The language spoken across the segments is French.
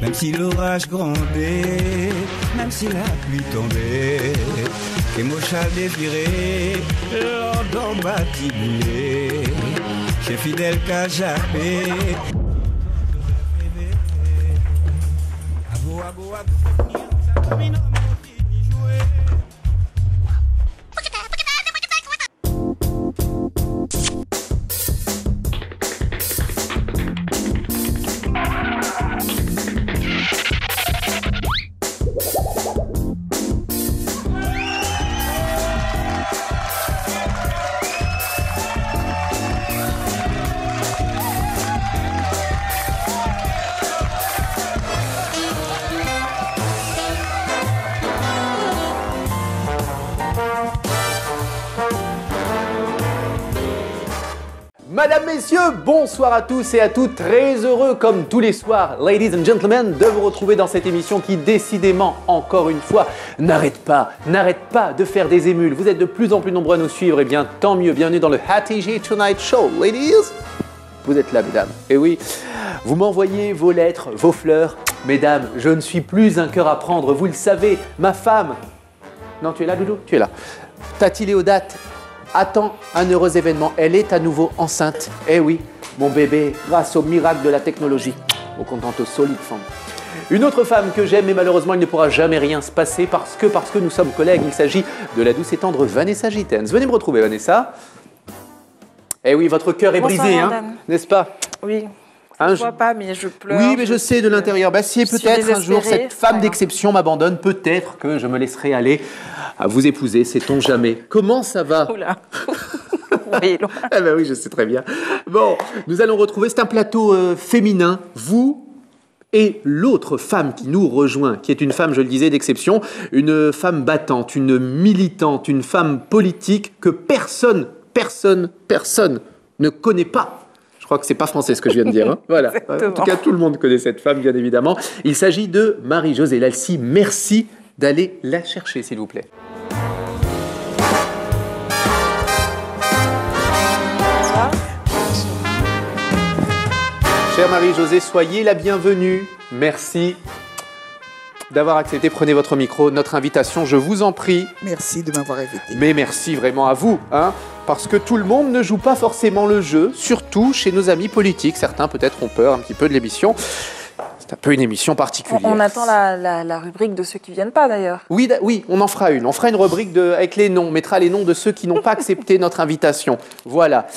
Même si l'orage grondait, même si la pluie tombait, que mon chal déviré, l'ordon bâtibulé, j'ai fidèle qu'à jappé. Madame, messieurs, bonsoir à tous et à toutes. Très heureux, comme tous les soirs, ladies and gentlemen, de vous retrouver dans cette émission qui, décidément, encore une fois, n'arrête pas de faire des émules. Vous êtes de plus en plus nombreux à nous suivre, et bien, tant mieux. Bienvenue dans le HTG Tonight Show, ladies. Vous êtes là, mesdames. Et oui, vous m'envoyez vos lettres, vos fleurs. Mesdames, je ne suis plus un cœur à prendre, vous le savez. Ma femme... Non, tu es là, Doudou? Tu es là. Tati Léodate attend un heureux événement. Elle est à nouveau enceinte. Eh oui, mon bébé, grâce au miracle de la technologie. Au contente solide femme. Une autre femme que j'aime, mais malheureusement, il ne pourra jamais rien se passer parce que nous sommes collègues. Il s'agit de la douce et tendre Vanessa Gittens. Venez me retrouver, Vanessa. Eh oui, votre cœur est brisé, hein, n'est-ce pas? Oui. Hein, je ne vois pas, mais je pleure. Oui, mais je sais de l'intérieur. Bah, si peut-être un jour cette femme d'exception m'abandonne, peut-être que je me laisserai aller à vous épouser, sait-on jamais. Comment ça va? Oula. Oui, loin. Eh ben oui, je sais très bien. Bon, nous allons retrouver, c'est un plateau féminin. Vous et l'autre femme qui nous rejoint, qui est une femme, je le disais, d'exception, une femme battante, une militante, une femme politique que personne ne connaît pas. Je crois que c'est pas français ce que je viens de dire. Hein. Voilà. En tout cas, tout le monde connaît cette femme, bien évidemment. Il s'agit de Marie-Josée Lalcy. Merci d'aller la chercher, s'il vous plaît. Bonsoir. Chère Marie-Josée, soyez la bienvenue. Merci d'avoir accepté. Prenez votre micro, notre invitation, je vous en prie. Merci de m'avoir invité. Mais merci vraiment à vous, hein, parce que tout le monde ne joue pas forcément le jeu, surtout chez nos amis politiques. Certains peut-être ont peur un petit peu de l'émission. C'est un peu une émission particulière. On attend la rubrique de ceux qui ne viennent pas d'ailleurs. Oui, on en fera une. On fera une rubrique avec les noms. On mettra les noms de ceux qui n'ont pas accepté notre invitation. Voilà.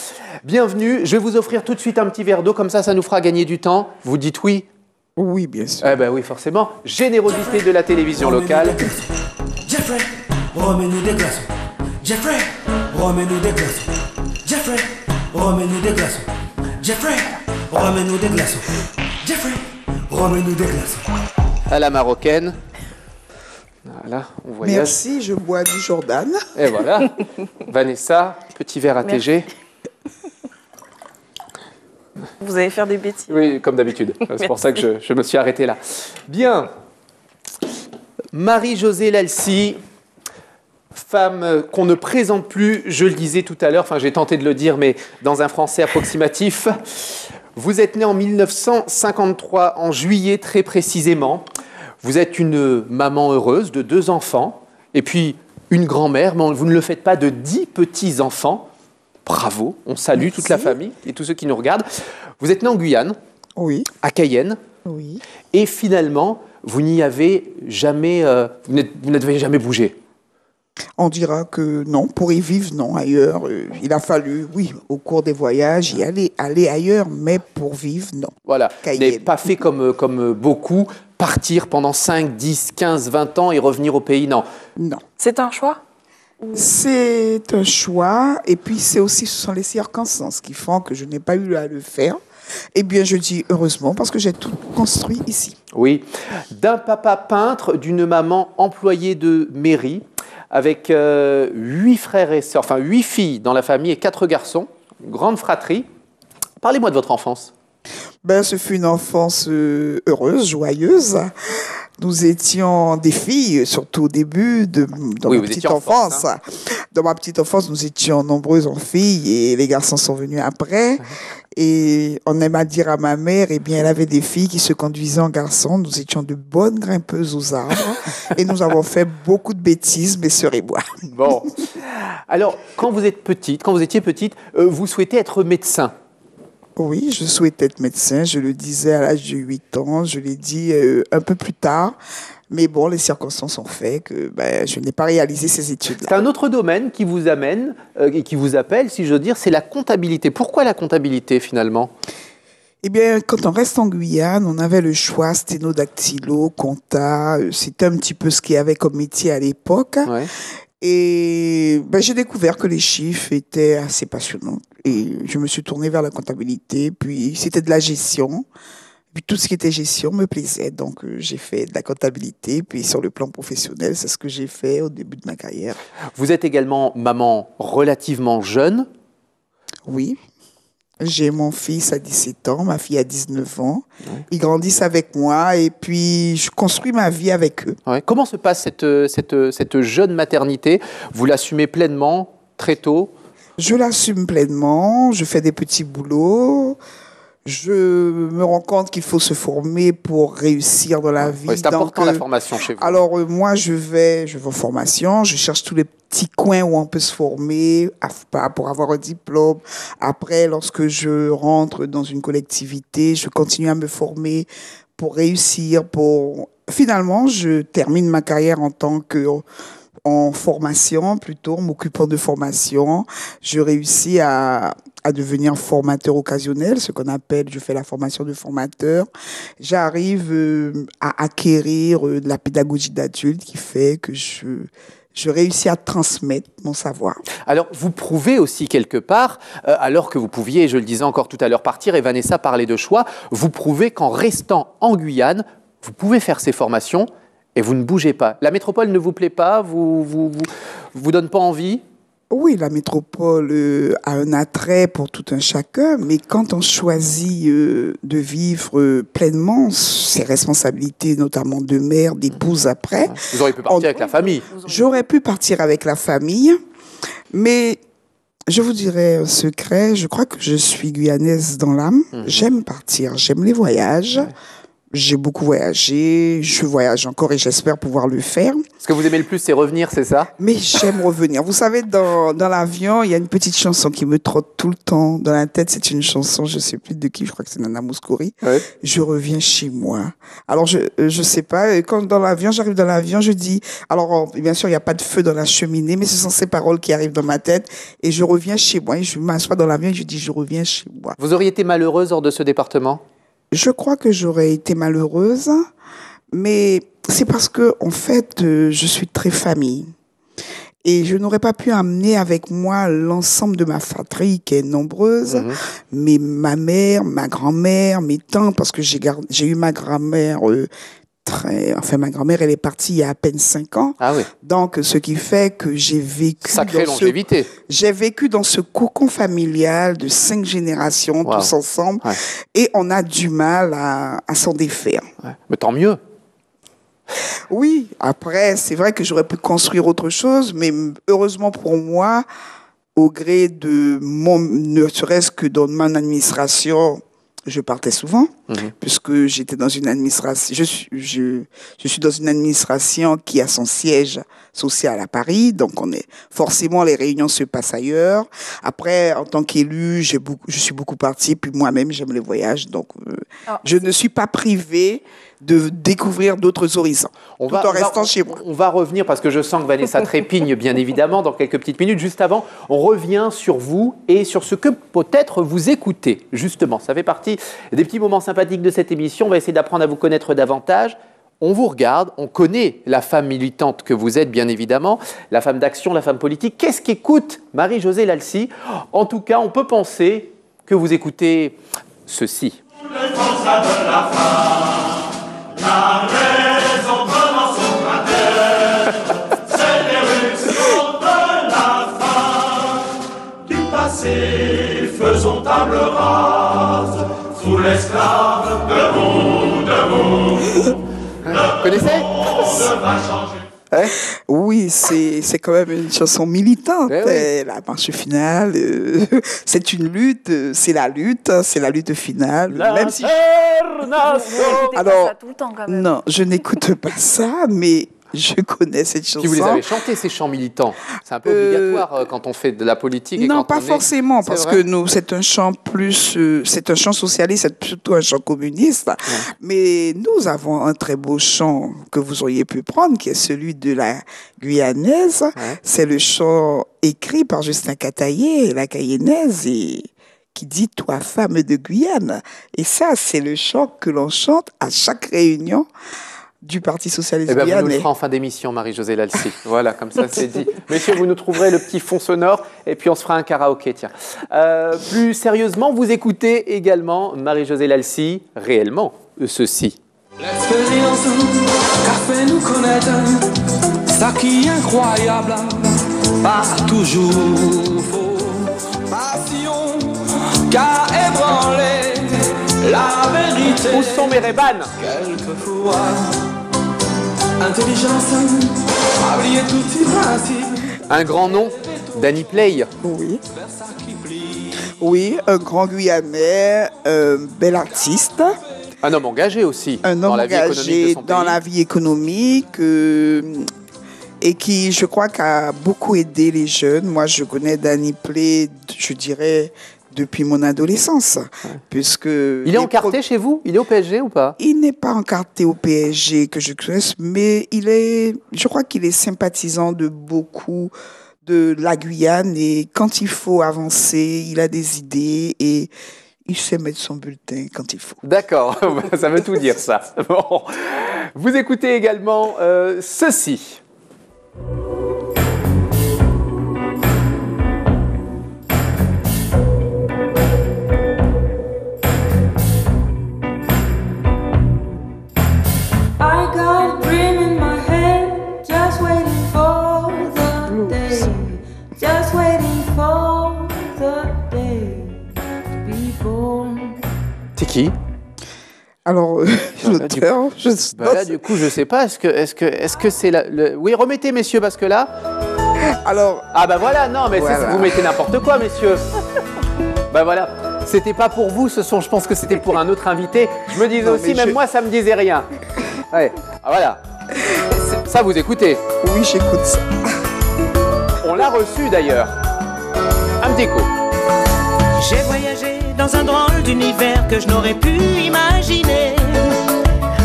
Bienvenue. Je vais vous offrir tout de suite un petit verre d'eau, comme ça nous fera gagner du temps. Vous dites oui? Oui, bien sûr. Eh ben oui, forcément. Générosité de la télévision locale. Jeffrey, remets-nous des glaçons. Jeffrey, remets-nous des glaçons. Jeffrey, remets-nous des glaçons. Jeffrey, remets-nous des glaçons. Jeffrey, remets-nous des glaçons. À la marocaine. Voilà, on voyage. Merci, je bois du Jordan. Et voilà. Vanessa, petit verre ATG. Vous allez faire des bêtises. Oui, comme d'habitude. C'est pour ça que je me suis arrêté là. Bien. Marie-Josée Lalcy, femme qu'on ne présente plus, je le disais tout à l'heure, enfin j'ai tenté de le dire, mais dans un français approximatif. Vous êtes née en 1953, en juillet très précisément. Vous êtes une maman heureuse de 2 enfants, et puis une grand-mère, mais vous ne le faites pas de 10 petits-enfants. Bravo, on salue toute la famille et tous ceux qui nous regardent. Vous êtes né en Guyane, Oui. à Cayenne, Oui. et finalement, vous n'y avez jamais, vous n'avez jamais bougé. On dira que non, pour y vivre, non, ailleurs. Il a fallu, oui, au cours des voyages, y aller ailleurs, mais pour vivre, non. Voilà, vous Cayenne. n'avez pas fait comme beaucoup, partir pendant 5, 10, 15, 20 ans et revenir au pays, non. Non. C'est un choix? C'est un choix, et puis ce sont les circonstances qui font que je n'ai pas eu à le faire. Eh bien, je dis heureusement, parce que j'ai tout construit ici. Oui, d'un papa peintre, d'une maman employée de mairie, avec 8 frères et sœurs, enfin 8 filles dans la famille et 4 garçons, une grande fratrie. Parlez-moi de votre enfance. Ce fut une enfance heureuse, joyeuse. Nous étions des filles, surtout au début dans ma petite enfance. Dans ma petite enfance, nous étions nombreuses en filles et les garçons sont venus après. Et on aime à dire à ma mère, eh bien, elle avait des filles qui se conduisaient en garçon. Nous étions de bonnes grimpeuses aux arbres. Et nous avons fait beaucoup de bêtises, mes sœurs et moi. Bon. Alors, quand vous étiez petite, vous souhaitez être médecin. Oui, je souhaitais être médecin. Je le disais à l'âge de 8 ans. Je l'ai dit un peu plus tard. Mais bon, les circonstances ont fait que je n'ai pas réalisé ces études-là. C'est un autre domaine qui vous amène et qui vous appelle, si je veux dire, c'est la comptabilité. Pourquoi la comptabilité, finalement ? Eh bien, quand on reste en Guyane, on avait le choix sténodactylo, compta. C'était un petit peu ce qu'il y avait comme métier à l'époque. Ouais. Et j'ai découvert que les chiffres étaient assez passionnants. Et je me suis tournée vers la comptabilité. Puis, c'était de la gestion. Puis tout ce qui était gestion me plaisait, donc j'ai fait de la comptabilité. Puis sur le plan professionnel, c'est ce que j'ai fait au début de ma carrière. Vous êtes également maman relativement jeune. Oui, j'ai mon fils à 17 ans, ma fille à 19 ans. Ouais. Ils grandissent avec moi et puis je construis ma vie avec eux. Ouais. Comment se passe cette jeune maternité ? Vous l'assumez pleinement, très tôt ? Je l'assume pleinement, je fais des petits boulots. Je me rends compte qu'il faut se former pour réussir dans la vie. Oui, c'est important la formation chez vous. Alors moi, je vais en formation, je cherche tous les petits coins où on peut se former pour avoir un diplôme. Après, lorsque je rentre dans une collectivité, je continue à me former pour réussir. Finalement, je termine ma carrière en formation, plutôt, en m'occupant de formation. Je réussis à devenir formateur occasionnel, ce qu'on appelle, je fais la formation de formateur. J'arrive à acquérir de la pédagogie d'adulte qui fait que je réussis à transmettre mon savoir. Alors, vous prouvez aussi quelque part, alors que vous pouviez, je le disais encore tout à l'heure, partir, et Vanessa parlait de choix, vous prouvez qu'en restant en Guyane, vous pouvez faire ces formations et vous ne bougez pas. La métropole ne vous plaît pas, vous donne pas envie ? Oui, la métropole a un attrait pour tout un chacun, mais quand on choisit de vivre pleinement ses responsabilités, notamment de mère, d'épouse après... Vous auriez pu partir avec la famille. J'aurais pu partir avec la famille, mais je vous dirais un secret, je crois que je suis guyanaise dans l'âme. J'aime partir, j'aime les voyages. Ouais. J'ai beaucoup voyagé, je voyage encore et j'espère pouvoir le faire. Ce que vous aimez le plus, c'est revenir, c'est ça ? Mais j'aime revenir. Vous savez, dans l'avion, il y a une petite chanson qui me trotte tout le temps dans la tête. C'est une chanson, je ne sais plus de qui, je crois que c'est Nana Mouskouri. Ouais. Je reviens chez moi. Alors, je sais pas, quand j'arrive dans l'avion, je dis... Alors, bien sûr, il n'y a pas de feu dans la cheminée, mais ce sont ces paroles qui arrivent dans ma tête. Et je reviens chez moi. Et je m'assois dans l'avion et je dis, je reviens chez moi. Vous auriez été malheureuse hors de ce département ? Je crois que j'aurais été malheureuse, mais c'est parce que, en fait, je suis très famille. Et je n'aurais pas pu amener avec moi l'ensemble de ma fratrie qui est nombreuse, mais ma mère, ma grand-mère, mes tantes, parce que j'ai eu ma grand-mère ma grand-mère, elle est partie il y a à peine 5 ans. Ah oui. Donc, ce qui fait que j'ai vécu... Sacrée longévité. J'ai vécu dans ce cocon familial de 5 générations, tous ensemble. Ouais. Et on a du mal à s'en défaire. Ouais. Mais tant mieux. Oui. Après, c'est vrai que j'aurais pu construire autre chose, mais heureusement pour moi, au gré de ne serait-ce que dans mon administration... Je partais souvent, puisque j'étais dans une administration. Je suis dans une administration qui a son siège social à Paris, donc forcément les réunions se passent ailleurs. Après, en tant qu'élu, je suis beaucoup partie, puis moi-même j'aime les voyages, donc je ne suis pas privée de découvrir d'autres horizons, en restant chez moi. On va revenir, parce que je sens que Vanessa trépigne, bien évidemment, dans quelques petites minutes. Juste avant, on revient sur vous et sur ce que peut-être vous écoutez, justement. Ça fait partie des petits moments sympathiques de cette émission. On va essayer d'apprendre à vous connaître davantage. On vous regarde, on connaît la femme militante que vous êtes, bien évidemment, la femme d'action, la femme politique. Qu'est-ce qu'écoute Marie-Josée Lalcy ? En tout cas, on peut penser que vous écoutez ceci. La raison commence au matin, c'est l'éruption de la fin. Du passé, faisons table rase, sous l'esclave, debout, debout. Vous connaissez ? Ouais. Oui, c'est quand même une chanson militante. Eh oui. La marche finale, c'est une lutte, c'est la lutte finale. Même si Vous Alors, pas ça tout le temps quand même. non, je n'écoute pas ça, mais je connais cette chanson. Puis vous les avez chantés, ces chants militants. C'est un peu obligatoire quand on fait de la politique. Et Non, quand pas on est- forcément, C'est parce vrai que nous, c'est un chant plus, c'est un chant socialiste, c'est plutôt un chant communiste. Mais nous avons un très beau chant que vous auriez pu prendre, qui est celui de la Guyanaise. Ouais. C'est le chant écrit par Justin Cataillé, la Cayennaise, et qui dit « Toi, femme de Guyane ». Et ça, c'est le chant que l'on chante à chaque réunion du Parti socialiste Eh ben, vous nous le guyanais. ferez en fin d'émission, Marie-Josée Lalcy. Voilà, comme ça, c'est dit. Messieurs, vous nous trouverez le petit fond sonore et puis on se fera un karaoké, tiens. Plus sérieusement, vous écoutez également Marie-Josée Lalcy, réellement, ceci. L'expérience qu'a fait nous connaître, ça qui est incroyable, pas toujours faux. Passion qu'a ébranlé la vérité. Où sont mes rébanes? Quelquefois, intelligence a oublié tout ses principes. Un grand nom, Danny Play. Oui. Oui, un grand Guyanais, un bel artiste, Un homme engagé aussi un dans homme la vie économique de engagé son dans pays. la vie économique et qui, je crois, a beaucoup aidé les jeunes. Moi, je connais Danny Play, je dirais, depuis mon adolescence, puisque Il est encarté chez vous? Il est au PSG ou pas? il n'est pas encarté au PSG que je connaisse, mais je crois qu'il est sympathisant de beaucoup de la Guyane et quand il faut avancer, il a des idées et il sait mettre son bulletin quand il faut. D'accord, ça veut tout dire ça. Bon. Vous écoutez également ceci. I got a dream in my head, just waiting for the day, just waiting for the day to be born. C'est qui? Alors, l'auteur, Bah là, du coup, je sais pas. Est-ce que c'est Oui, remettez, messieurs, parce que là. alors, Ah bah voilà, non, mais Voilà. vous mettez n'importe quoi, messieurs. Bah voilà. C'était pas pour vous, je pense que c'était pour un autre invité. Je me disais Non, aussi, mais même je- moi, ça me disait rien. Ouais, ah, voilà. Ça, vous écoutez. oui, j'écoute ça. On l'a reçu d'ailleurs. Un petit coup. J'ai voyagé dans un drôle d'univers que je n'aurais pu imaginer.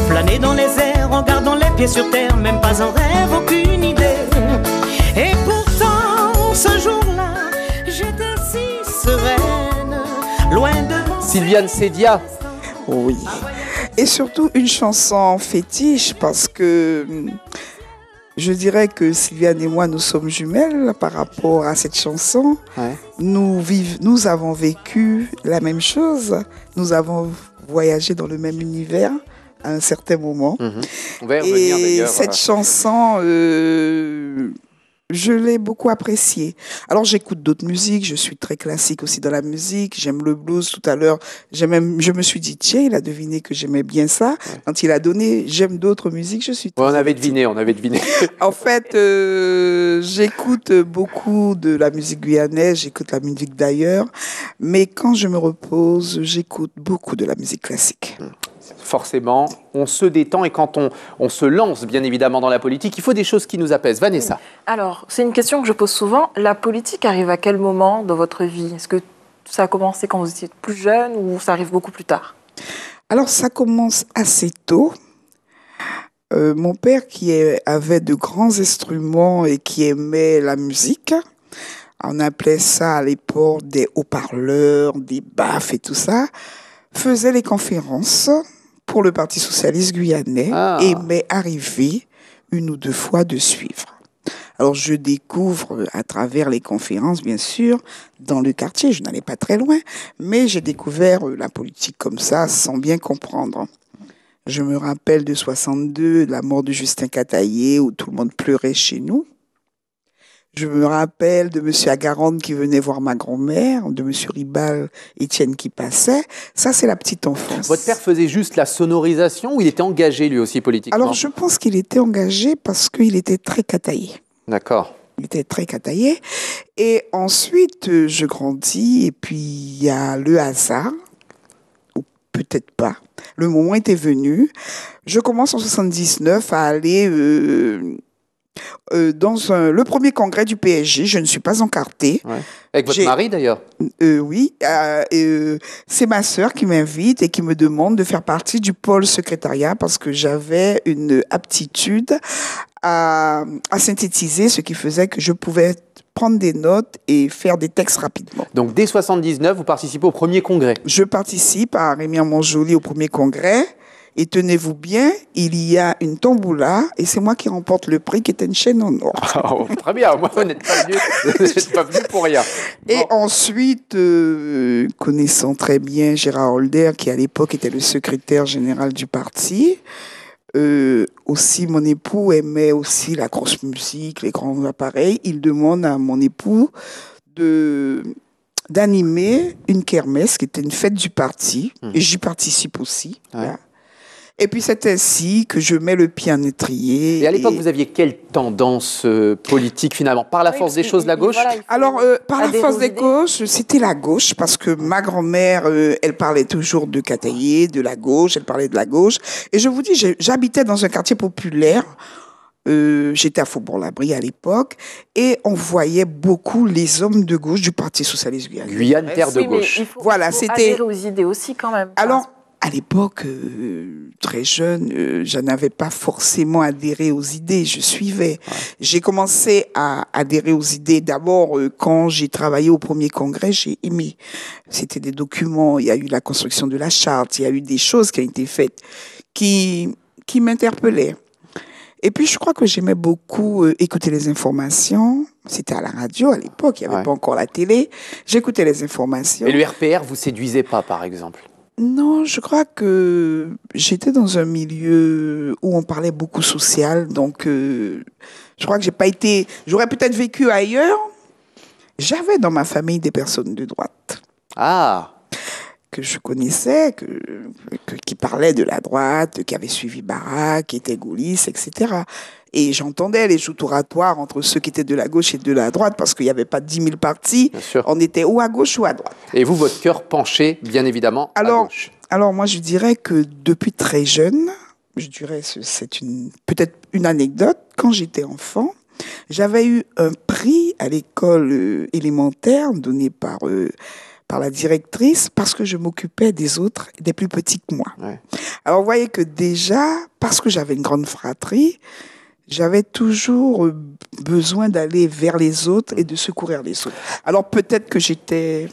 Planer dans les airs en gardant les pieds sur terre, même pas un rêve, aucune idée. Et pourtant, ce jour-là, j'étais si sereine, loin de mon Sylviane Sédia. Oui. Et surtout une chanson fétiche parce que je dirais que Sylviane et moi, nous sommes jumelles par rapport à cette chanson. Ouais. Nous avons vécu la même chose. Nous avons voyagé dans le même univers à un certain moment. On va y revenir Et d'ailleurs. cette chanson, je l'ai beaucoup appréciée. Alors j'écoute d'autres musiques, je suis très classique aussi dans la musique, j'aime le blues tout à l'heure. Je me suis dit, tiens, il a deviné que j'aimais bien ça. Quand il a donné, j'aime d'autres musiques, je suis Ouais, on très avait deviné. En fait, j'écoute beaucoup de la musique guyanaise, j'écoute la musique d'ailleurs, mais quand je me repose, j'écoute beaucoup de la musique classique. Forcément, on se détend et quand on se lance, bien évidemment, dans la politique, il faut des choses qui nous apaisent. Vanessa. Alors, c'est une question que je pose souvent. La politique arrive à quel moment dans votre vie? Est-ce que ça a commencé quand vous étiez plus jeune ou ça arrive beaucoup plus tard? Alors, ça commence assez tôt. Mon père, avait de grands instruments et qui aimait la musique, on appelait ça à l'époque des haut-parleurs, des baffes et tout ça, faisait les conférences pour le Parti socialiste guyanais et m'est arrivé une ou deux fois de suivre. Alors, je découvre à travers les conférences, bien sûr, dans le quartier, je n'allais pas très loin, mais j'ai découvert la politique comme ça, sans bien comprendre. Je me rappelle de 62, la mort de Justin Cataillé, où tout le monde pleurait chez nous. Je me rappelle de Monsieur Agarande qui venait voir ma grand-mère, de Monsieur Ribal, Étienne qui passait. Ça, c'est la petite enfance. Votre père faisait juste la sonorisation ou il était engagé lui aussi politiquement? Alors, je pense qu'il était engagé parce qu'il était très cataillé. D'accord. Il était très cataillé. Et ensuite, je grandis et puis il y a le hasard, ou peut-être pas. Le moment était venu. Je commence en 79 à aller dans le premier congrès du PSG. Je ne suis pas encartée. Ouais. Avec votre mari d'ailleurs? Oui. C'est ma sœur qui m'invite et qui me demande de faire partie du pôle secrétariat parce que j'avais une aptitude à synthétiser, ce qui faisait que je pouvais prendre des notes et faire des textes rapidement. Donc dès 79, vous participez au premier congrès? Je participe à Rémy-Armand-Joly au premier congrès. Et tenez-vous bien, il y a une tomboula et c'est moi qui remporte le prix qui était une chaîne en or. Oh, très bien, moi vous n'êtes pas venu pour rien. Et Bon. ensuite, connaissant très bien Gérard Holder, qui à l'époque était le secrétaire général du parti, aussi mon époux aimait aussi la grosse musique, les grands appareils. Il demande à mon époux d'animer une kermesse qui était une fête du parti et j'y participe aussi. Ouais. Là. Et puis c'est ainsi que je mets le pied en étrier. Et à l'époque, vous aviez quelle tendance politique finalement? Par la force des choses, la gauche? Voilà, il faut Alors, par la adhérer force aux des idées. gauches, c'était la gauche, parce que ma grand-mère, elle parlait toujours de Cataillé, de la gauche, elle parlait de la gauche. Et je vous dis, j'habitais dans un quartier populaire. J'étais à Faubourg-Labrie à l'époque, et on voyait beaucoup les hommes de gauche du Parti socialiste guyanais. Guyane, terre de Oui, mais gauche. Voilà, il faut c'était- adhérer aux idées aussi quand même. Alors, à l'époque, très jeune, je n'avais pas forcément adhéré aux idées, je suivais. J'ai commencé à adhérer aux idées d'abord quand j'ai travaillé au premier congrès, j'ai aimé. C'était des documents, il y a eu la construction de la charte, il y a eu des choses qui ont été faites qui m'interpellaient. Et puis, je crois que j'aimais beaucoup écouter les informations. C'était à la radio à l'époque, il n'y avait pas encore la télé. J'écoutais les informations. Et le RPR vous séduisait pas, par exemple? Non, je crois que j'étais dans un milieu où on parlait beaucoup social, donc je crois que j'ai pas été. J'aurais peut-être vécu ailleurs. J'avais dans ma famille des personnes de droite Ah, que je connaissais, qui parlaient de la droite, qui avaient suivi Barak, qui étaient gaullistes, etc. Et j'entendais les joutes oratoires entre ceux qui étaient de la gauche et de la droite, parce qu'il n'y avait pas 10 000 partis. bien sûr. On était ou à gauche ou à droite. Et vous, votre cœur penchait, bien évidemment, à gauche. Alors moi, je dirais que depuis très jeune, je dirais c'est peut-être une anecdote, quand j'étais enfant, j'avais eu un prix à l'école élémentaire donné par la directrice parce que je m'occupais des autres, des plus petits que moi. Ouais. Alors vous voyez que déjà, parce que j'avais une grande fratrie, j'avais toujours besoin d'aller vers les autres et de secourir les autres. Alors peut-être que j'étais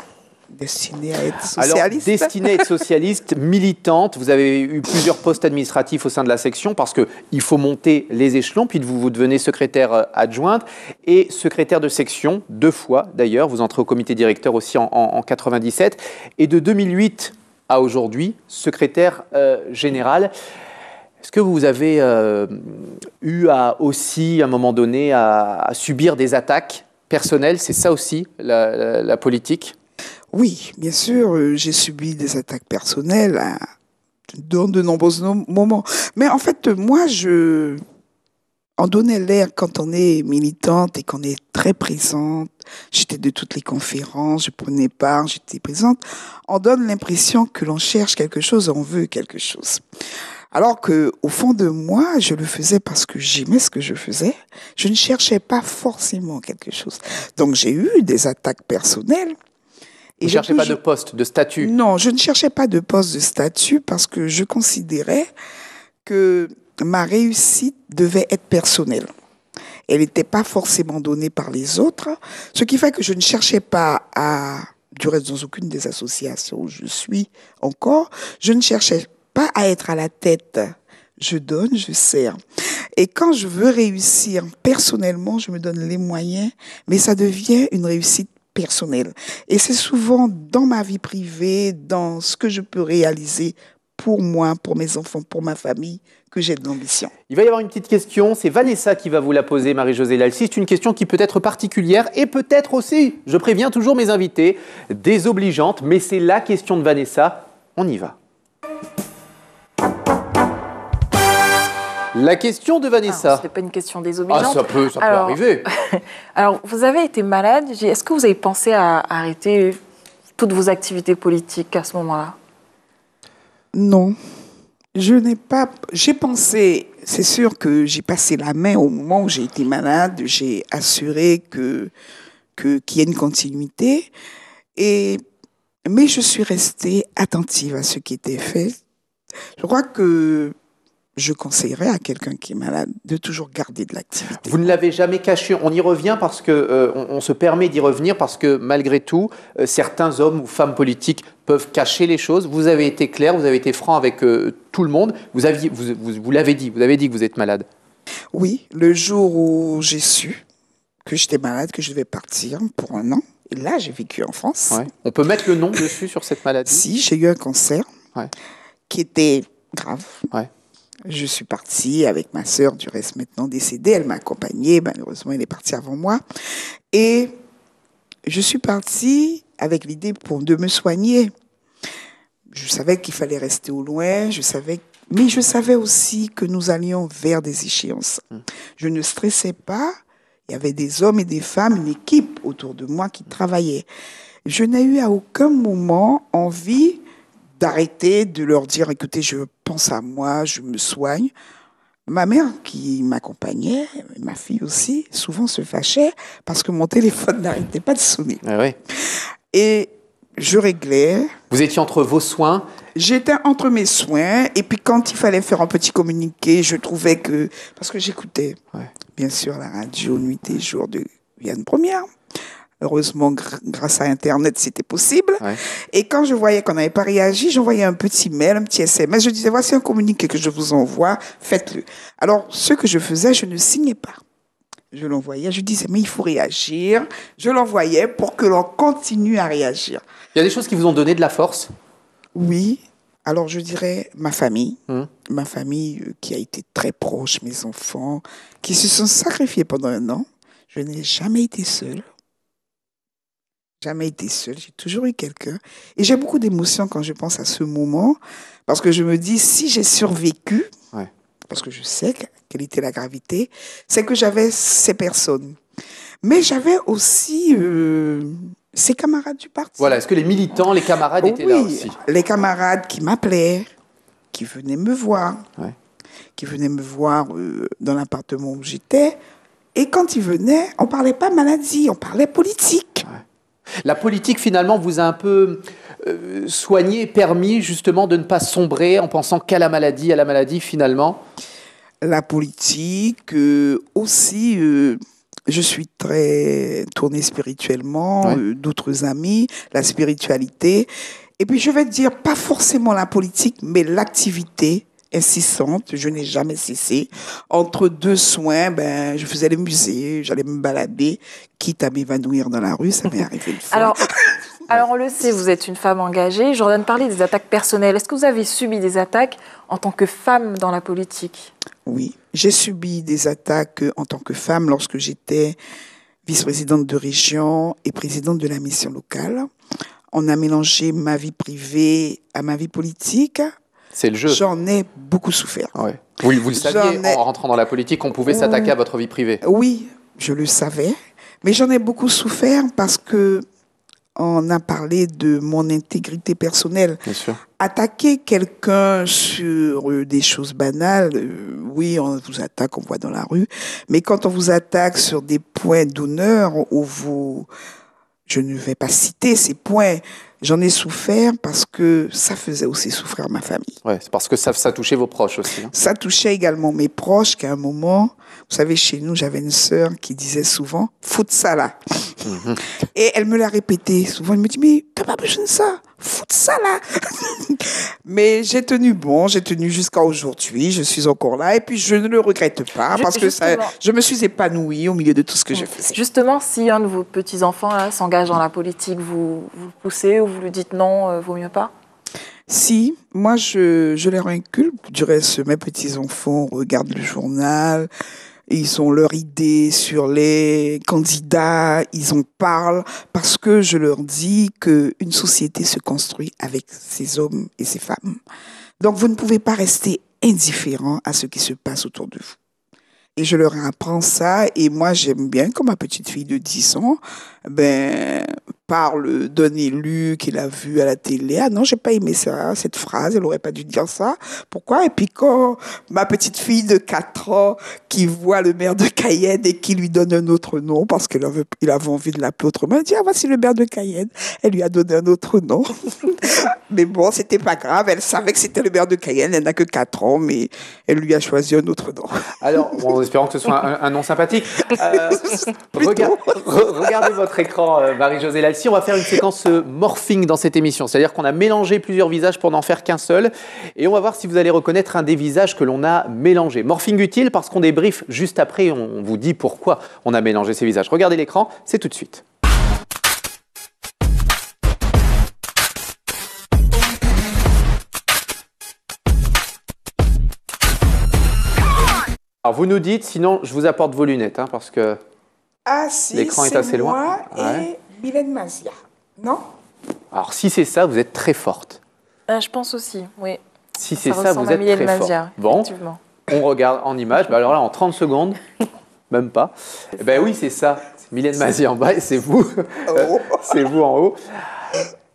destinée à être socialiste. Alors, destinée à être socialiste, militante, vous avez eu plusieurs postes administratifs au sein de la section parce qu'il faut monter les échelons, puis vous devenez secrétaire adjointe et secrétaire de section, 2 fois d'ailleurs. Vous entrez au comité directeur aussi en 97. Et de 2008 à aujourd'hui, secrétaire général. Est-ce que vous avez eu aussi, à un moment donné, à subir des attaques personnelles? C'est ça aussi, la politique? Oui, bien sûr, j'ai subi des attaques personnelles dans de nombreux moments. Mais en fait, moi, on donnait l'air quand on est militante et qu'on est très présente. J'étais de toutes les conférences, je prenais part, j'étais présente. On donne l'impression que l'on cherche quelque chose, on veut quelque chose. Alors que, au fond de moi, je le faisais parce que j'aimais ce que je faisais. Je ne cherchais pas forcément quelque chose. Donc, j'ai eu des attaques personnelles. Vous ne cherchez pas de poste, de statut? Non, je ne cherchais pas de poste de statut parce que je considérais que ma réussite devait être personnelle. Elle n'était pas forcément donnée par les autres, ce qui fait que je ne cherchais pas du reste dans aucune des associations où je suis encore, je ne cherchais pas à être à la tête. Je donne, je sers. Et quand je veux réussir personnellement, je me donne les moyens, mais ça devient une réussite personnelle. Et c'est souvent dans ma vie privée, dans ce que je peux réaliser pour moi, pour mes enfants, pour ma famille, que j'ai de l'ambition. Il va y avoir une petite question, c'est Vanessa qui va vous la poser, Marie-Josée Lalcy. C'est une question qui peut être particulière et peut-être aussi, je préviens toujours mes invités, désobligeante, mais c'est la question de Vanessa. On y va. La question de Vanessa. Ce n'est pas une question Ah, désobligeante. ça peut arriver. Alors, vous avez été malade. Est-ce que vous avez pensé à arrêter toutes vos activités politiques à ce moment-là? Non, je n'ai pas... J'ai pensé, c'est sûr que j'ai passé la main au moment où j'ai été malade, j'ai assuré qu'il y ait une continuité, mais je suis restée attentive à ce qui était fait. Je crois que je conseillerais à quelqu'un qui est malade de toujours garder de l'activité. Vous ne l'avez jamais caché. On y revient parce que on se permet d'y revenir parce que malgré tout, certains hommes ou femmes politiques peuvent cacher les choses. Vous avez été clair, vous avez été franc avec tout le monde. Vous l'avez dit. Vous avez dit que vous êtes malade. Oui, le jour où j'ai su que j'étais malade, que je devais partir pour 1 an. Et là, j'ai vécu en France. Ouais. On peut mettre le nom dessus sur cette maladie? Si, j'ai eu un cancer qui était grave. Ouais. Je suis partie avec ma sœur, du reste maintenant décédée. Elle m'a accompagnée. Malheureusement, elle est partie avant moi. Et je suis partie avec l'idée de me soigner. Je savais qu'il fallait rester au loin. Mais je savais aussi que nous allions vers des échéances. Je ne stressais pas. Il y avait des hommes et des femmes, une équipe autour de moi qui travaillait. Je n'ai eu à aucun moment envie d'arrêter, de leur dire, écoutez, je pense à moi, je me soigne. Ma mère qui m'accompagnait, ma fille aussi, souvent se fâchait parce que mon téléphone n'arrêtait pas de sonner. Ah oui. Et je réglais. Vous étiez entre vos soins? J'étais entre mes soins. Et puis quand il fallait faire un petit communiqué, je trouvais que... Parce que j'écoutais, bien sûr, la radio nuit et jour de Yann Première. Heureusement, grâce à Internet, c'était possible. Ouais. Et quand je voyais qu'on n'avait pas réagi, j'envoyais un petit mail, un petit SMS. Je disais, voici un communiqué que je vous envoie, faites-le. Alors, ce que je faisais, je ne signais pas. Je l'envoyais, je disais, mais il faut réagir. Je l'envoyais pour que l'on continue à réagir. Il y a des choses qui vous ont donné de la force? Oui. Alors, je dirais ma famille. Ma famille qui a été très proche, mes enfants, qui se sont sacrifiés pendant 1 an. Je n'ai jamais été seule. Jamais été seule, j'ai toujours eu quelqu'un. Et j'ai beaucoup d'émotions quand je pense à ce moment, parce que je me dis, si j'ai survécu, parce que je sais quelle était la gravité, c'est que j'avais ces personnes. Mais j'avais aussi ces camarades du parti. Voilà, est-ce que les militants, les camarades étaient là aussi? Les camarades qui m'appelaient, qui venaient me voir, dans l'appartement où j'étais. Et quand ils venaient, on ne parlait pas maladie, on parlait politique. La politique, finalement, vous a un peu soigné, permis justement de ne pas sombrer en pensant qu'à la maladie, finalement? La politique, aussi, je suis très tournée spirituellement, d'autres amis, la spiritualité. Et puis, je vais dire, pas forcément la politique, mais l'activité incessante, je n'ai jamais cessé. Entre 2 soins, je faisais les musées, j'allais me balader, quitte à m'évanouir dans la rue, ça m'est arrivé une fois. Alors, on le sait, vous êtes une femme engagée. Jordan parlait des attaques personnelles. Est-ce que vous avez subi des attaques en tant que femme dans la politique? Oui, j'ai subi des attaques en tant que femme lorsque j'étais vice-présidente de région et présidente de la mission locale. On a mélangé ma vie privée à ma vie politique. C'est le jeu. J'en ai beaucoup souffert. Ouais. Vous le saviez, en rentrant dans la politique, on pouvait s'attaquer à votre vie privée. Oui, je le savais. Mais j'en ai beaucoup souffert parce que on a parlé de mon intégrité personnelle. Bien sûr. Attaquer quelqu'un sur des choses banales, oui, on vous attaque, on voit dans la rue. Mais quand on vous attaque sur des points d'honneur où je ne vais pas citer ces points, j'en ai souffert parce que ça faisait aussi souffrir ma famille. Ouais, c'est parce que ça touchait vos proches aussi. Hein. Ça touchait également mes proches qu'à un moment, vous savez, chez nous, j'avais une sœur qui disait souvent « fout ça là ». Et elle me l'a répété souvent. Elle me dit « mais t'as pas besoin de ça, fout ça là ». Mais j'ai tenu bon, j'ai tenu jusqu'à aujourd'hui, je suis encore là et puis je ne le regrette pas parce que je me suis épanouie au milieu de tout ce que je faisais. Justement, si un de vos petits-enfants s'engage dans la politique, vous le poussez ou vous lui dites non, vaut mieux pas? Si, moi je leur inculque. Du reste, mes petits-enfants regardent le journal, ils ont leur idée sur les candidats, ils en parlent parce que je leur dis qu'une société se construit avec ces hommes et ces femmes. Donc vous ne pouvez pas rester indifférent à ce qui se passe autour de vous. Et je leur apprends ça, et moi j'aime bien, comme ma petite fille de 10 ans, parle d'un élu qu'il a vu à la télé. Ah non, j'ai pas aimé ça, cette phrase, elle aurait pas dû dire ça. Pourquoi? Et puis quand ma petite fille de 4 ans qui voit le maire de Cayenne et qui lui donne un autre nom parce qu'il avait envie de l'appeler autrement, elle dit, ah voici le maire de Cayenne. Elle lui a donné un autre nom. Mais bon, c'était pas grave, elle savait que c'était le maire de Cayenne, elle n'a que 4 ans, mais elle lui a choisi un autre nom. Alors, en espérant que ce soit un nom sympathique, regardez votre écran, Marie-Josée Lalcy. On va faire une séquence morphing dans cette émission. C'est-à-dire qu'on a mélangé plusieurs visages pour n'en faire qu'un seul. Et on va voir si vous allez reconnaître un des visages que l'on a mélangé. Morphing utile parce qu'on débriefe juste après. On vous dit pourquoi on a mélangé ces visages. Regardez l'écran, c'est tout de suite. Alors vous nous dites, sinon je vous apporte vos lunettes, hein, parce que l'écran est assez loin. Moi et Mylène Mazia, non? Alors si c'est ça, vous êtes très forte. Je pense aussi, oui. Si c'est ça, vous êtes très forte. Bon, on regarde en image. Alors là, en 30 secondes, même pas. Eh ben oui, c'est ça. C'est Mylène Mazia en bas et c'est vous. C'est vous en haut.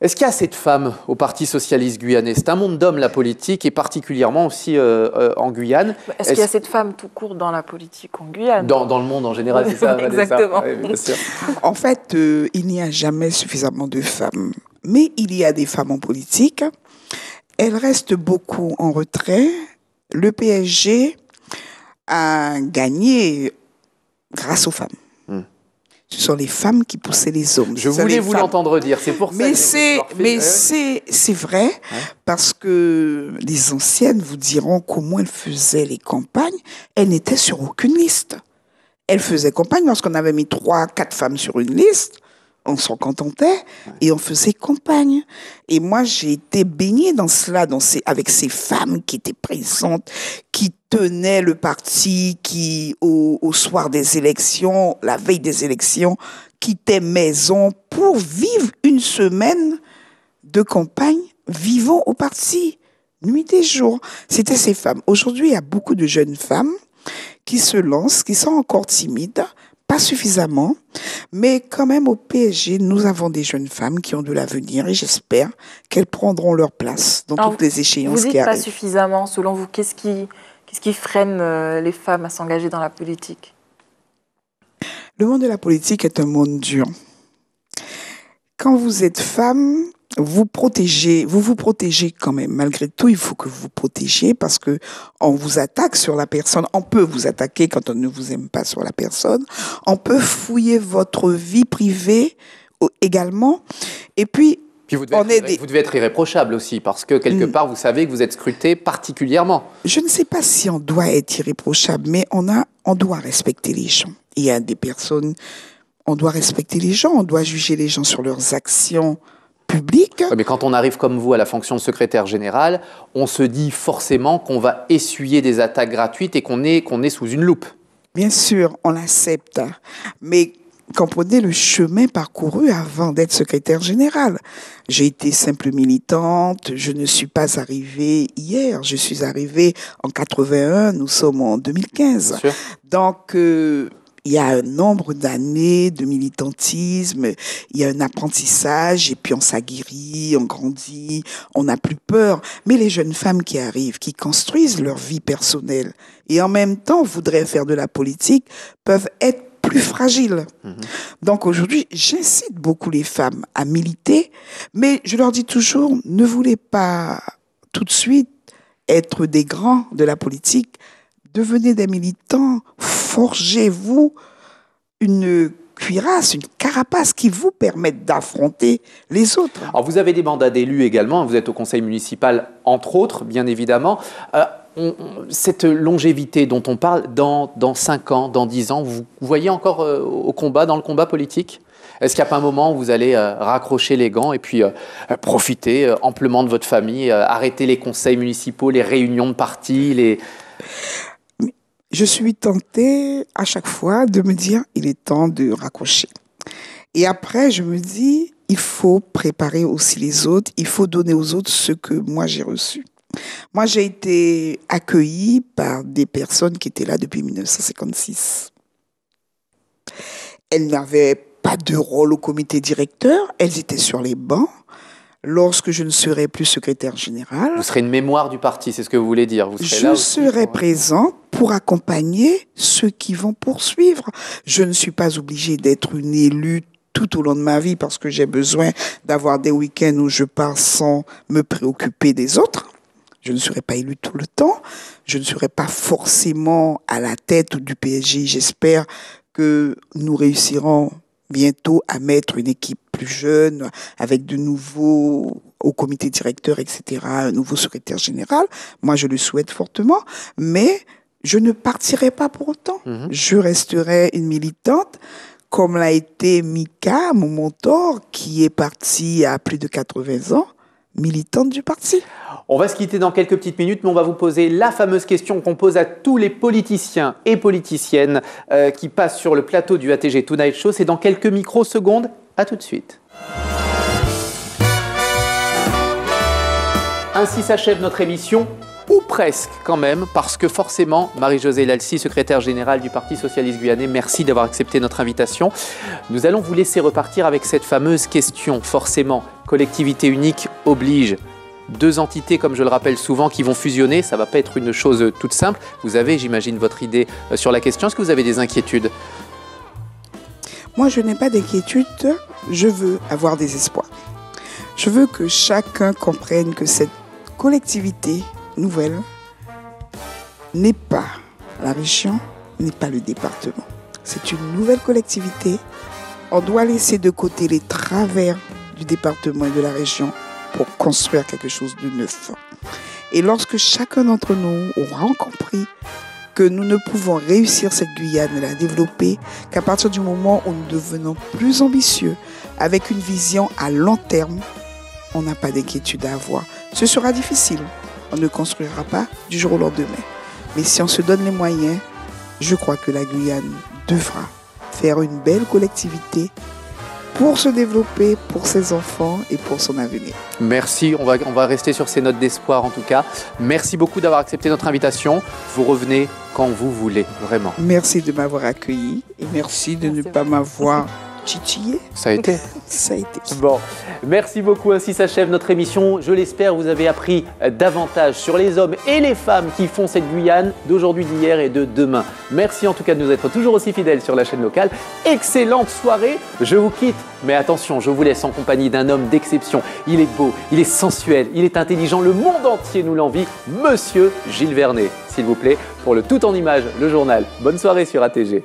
Est-ce qu'il y a assez de femmes au Parti socialiste guyanais? C'est un monde d'hommes, la politique, et particulièrement aussi en Guyane. Est-ce qu'il y a assez de femmes tout court dans la politique en Guyane? Dans le monde en général, c'est ça. Exactement. Oui, bien sûr. En fait, il n'y a jamais suffisamment de femmes. Mais il y a des femmes en politique. Elles restent beaucoup en retrait. Le PSG a gagné grâce aux femmes. Ce sont les femmes qui poussaient les hommes. Je voulais vous l'entendre dire, c'est pour ça. Mais c'est vrai, parce que les anciennes vous diront comment elles faisaient les campagnes. Elles n'étaient sur aucune liste. Elles faisaient campagne lorsqu'on avait mis 3-4 femmes sur une liste. On s'en contentait et on faisait campagne. Et moi, j'ai été baignée dans cela, avec ces femmes qui étaient présentes, qui tenaient le parti, qui, au soir des élections, la veille des élections, quittaient maison pour vivre une semaine de campagne vivant au parti, nuit et jour. C'était ces femmes. Aujourd'hui, il y a beaucoup de jeunes femmes qui se lancent, qui sont encore timides, pas suffisamment, mais quand même au PSG, nous avons des jeunes femmes qui ont de l'avenir et j'espère qu'elles prendront leur place dans toutes les échéances qui arrivent. Vous dites pas suffisamment, selon vous, qu'est-ce qui freine les femmes à s'engager dans la politique? Le monde de la politique est un monde dur. Quand vous êtes femme, vous vous protégez quand même. Malgré tout, il faut que vous vous protégiez parce que on vous attaque sur la personne. On peut vous attaquer quand on ne vous aime pas sur la personne. On peut fouiller votre vie privée également. Et puis vous devez être irréprochable aussi parce que quelque part, vous savez que vous êtes scruté particulièrement. Je ne sais pas si on doit être irréprochable, mais on doit respecter les gens. Il y a des personnes, on doit respecter les gens, on doit juger les gens sur leurs actions public. Mais quand on arrive comme vous à la fonction de secrétaire général, on se dit forcément qu'on va essuyer des attaques gratuites et qu'on est sous une loupe. Bien sûr, on l'accepte. Mais comprenez le chemin parcouru avant d'être secrétaire général. J'ai été simple militante, je ne suis pas arrivée hier, je suis arrivée en 81, nous sommes en 2015. Donc, il y a un nombre d'années de militantisme, il y a un apprentissage et puis on s'aguerrit, on grandit, on n'a plus peur. Mais les jeunes femmes qui arrivent, qui construisent leur vie personnelle et en même temps voudraient faire de la politique, peuvent être plus fragiles. Donc aujourd'hui, j'incite beaucoup les femmes à militer, mais je leur dis toujours, ne voulez pas tout de suite être des grands de la politique. Devenez des militants, forgez-vous une cuirasse, une carapace qui vous permette d'affronter les autres. Alors vous avez des mandats d'élus également, vous êtes au conseil municipal entre autres, bien évidemment. Cette longévité dont on parle, dans 5 ans, dans 10 ans, vous voyez encore dans le combat politique? Est-ce qu'il n'y a pas un moment où vous allez raccrocher les gants et puis profiter amplement de votre famille, arrêter les conseils municipaux, les réunions de parti, Je suis tentée à chaque fois de me dire il est temps de raccrocher. Et après, je me dis il faut préparer aussi les autres, il faut donner aux autres ce que moi j'ai reçu. Moi, j'ai été accueillie par des personnes qui étaient là depuis 1956. Elles n'avaient pas de rôle au comité directeur, elles étaient sur les bancs. Lorsque je ne serai plus secrétaire général, vous serez une mémoire du parti, c'est ce que vous voulez dire. Vous serez là aussi, serai présente pour accompagner ceux qui vont poursuivre. Je ne suis pas obligée d'être une élue tout au long de ma vie parce que j'ai besoin d'avoir des week-ends où je pars sans me préoccuper des autres. Je ne serai pas élue tout le temps. Je ne serai pas forcément à la tête du PSG. J'espère que nous réussirons bientôt à mettre une équipe plus jeune, avec de nouveaux au comité directeur, etc., un nouveau secrétaire général. Moi, je le souhaite fortement, mais je ne partirai pas pour autant. Je resterai une militante, comme l'a été Mika, mon mentor, qui est parti à plus de 80 ans, militante du parti. On va se quitter dans quelques petites minutes, mais on va vous poser la fameuse question qu'on pose à tous les politiciens et politiciennes qui passent sur le plateau du ATG Tonight Show. C'est dans quelques microsecondes. À tout de suite. Ainsi s'achève notre émission, ou presque quand même, parce que forcément, Marie-Josée Lalcy, secrétaire générale du Parti socialiste guyanais, merci d'avoir accepté notre invitation. Nous allons vous laisser repartir avec cette fameuse question. Forcément, collectivité unique oblige. Deux entités, comme je le rappelle souvent, qui vont fusionner, ça ne va pas être une chose toute simple. Vous avez, j'imagine, votre idée sur la question. Est-ce que vous avez des inquiétudes ? Moi, je n'ai pas d'inquiétude. Je veux avoir des espoirs. Je veux que chacun comprenne que cette collectivité nouvelle n'est pas la région, n'est pas le département. C'est une nouvelle collectivité. On doit laisser de côté les travers du département et de la région pour construire quelque chose de neuf. Et lorsque chacun d'entre nous aura compris que nous ne pouvons réussir cette Guyane et la développer qu'à partir du moment où nous devenons plus ambitieux, avec une vision à long terme, on n'a pas d'inquiétude à avoir. Ce sera difficile. On ne construira pas du jour au lendemain. Mais si on se donne les moyens, je crois que la Guyane devra faire une belle collectivité pour se développer, pour ses enfants et pour son avenir. Merci, on va rester sur ces notes d'espoir en tout cas. Merci beaucoup d'avoir accepté notre invitation. Vous revenez quand vous voulez, vraiment. Merci de m'avoir accueilli et merci de ne pas m'avoir titillé. Ça a été. Ça a été. Bon, merci beaucoup. Ainsi s'achève notre émission. Je l'espère, vous avez appris davantage sur les hommes et les femmes qui font cette Guyane d'aujourd'hui, d'hier et de demain. Merci en tout cas de nous être toujours aussi fidèles sur la chaîne locale. Excellente soirée. Je vous quitte. Mais attention, je vous laisse en compagnie d'un homme d'exception. Il est beau, il est sensuel, il est intelligent. Le monde entier nous l'envie. Monsieur Gilles Vernet, s'il vous plaît, pour le Tout en Images, le journal. Bonne soirée sur ATG.